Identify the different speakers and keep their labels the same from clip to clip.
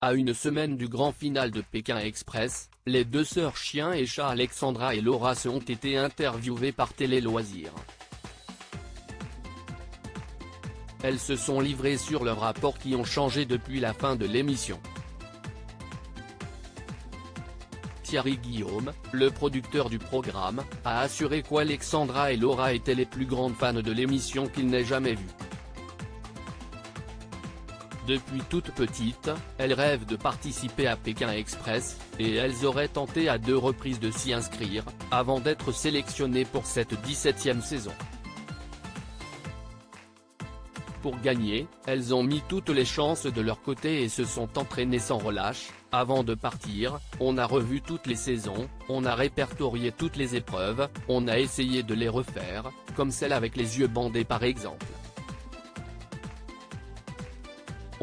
Speaker 1: À une semaine du grand final de Pékin Express, les deux sœurs chien et chat Alexandra et Laura ont été interviewées par Télé Loisirs. Elles se sont livrées sur leurs rapports qui ont changé depuis la fin de l'émission. Thierry Guillaume, le producteur du programme, a assuré qu'Alexandra et Laura étaient les plus grandes fans de l'émission qu'il n'ait jamais vues. Depuis toute petite, elles rêvent de participer à Pékin Express, et elles auraient tenté à 2 reprises de s'y inscrire, avant d'être sélectionnées pour cette 17e saison. Pour gagner, elles ont mis toutes les chances de leur côté et se sont entraînées sans relâche. Avant de partir, on a revu toutes les saisons, on a répertorié toutes les épreuves, on a essayé de les refaire, comme celle avec les yeux bandés par exemple.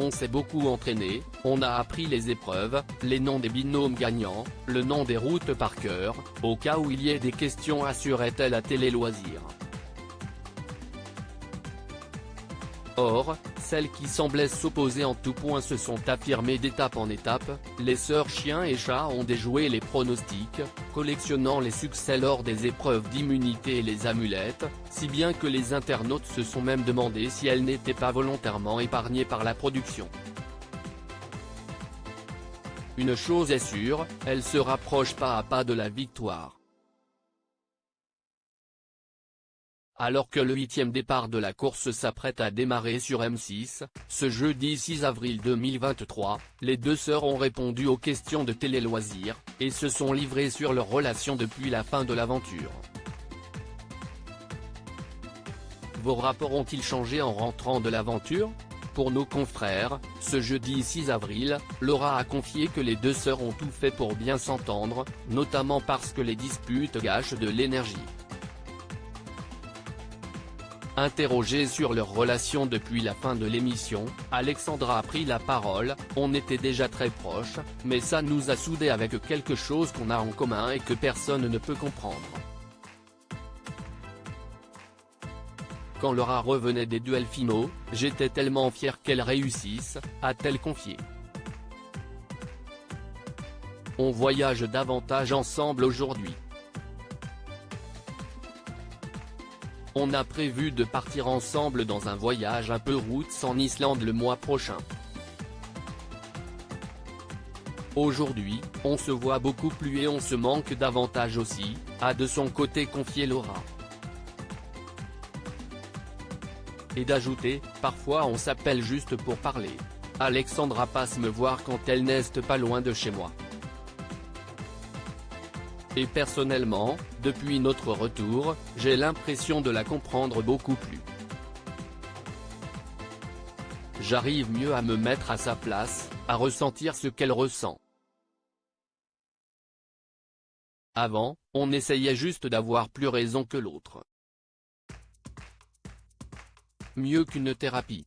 Speaker 1: On s'est beaucoup entraîné, on a appris les épreuves, les noms des binômes gagnants, le nom des routes par cœur, au cas où il y ait des questions, assurait-elle à Télé Loisirs. Or, celles qui semblaient s'opposer en tout point se sont affirmées d'étape en étape. Les sœurs chien et chat ont déjoué les pronostics, collectionnant les succès lors des épreuves d'immunité et les amulettes, si bien que les internautes se sont même demandé si elles n'étaient pas volontairement épargnées par la production. Une chose est sûre, elles se rapprochent pas à pas de la victoire. Alors que le 8e départ de la course s'apprête à démarrer sur M6, ce jeudi 6 avril 2023, les deux sœurs ont répondu aux questions de Télé Loisirs, et se sont livrées sur leur relation depuis la fin de l'aventure. Vos rapports ont-ils changé en rentrant de l'aventure ? Pour nos confrères, ce jeudi 6 avril, Laura a confié que les deux sœurs ont tout fait pour bien s'entendre, notamment parce que les disputes gâchent de l'énergie. Interrogée sur leur relation depuis la fin de l'émission, Alexandra a pris la parole. On était déjà très proches, mais ça nous a soudés avec quelque chose qu'on a en commun et que personne ne peut comprendre. Quand Laura revenait des duels finaux, j'étais tellement fière qu'elle réussisse, a-t-elle confié. On voyage davantage ensemble aujourd'hui. On a prévu de partir ensemble dans un voyage un peu roots en Islande le mois prochain. Aujourd'hui, on se voit beaucoup plus et on se manque davantage aussi, a de son côté confié Laura. Et d'ajouter, parfois on s'appelle juste pour parler. Alexandra passe me voir quand elle n'est pas loin de chez moi. Et personnellement, depuis notre retour, j'ai l'impression de la comprendre beaucoup plus. J'arrive mieux à me mettre à sa place, à ressentir ce qu'elle ressent. Avant, on essayait juste d'avoir plus raison que l'autre. Mieux qu'une thérapie.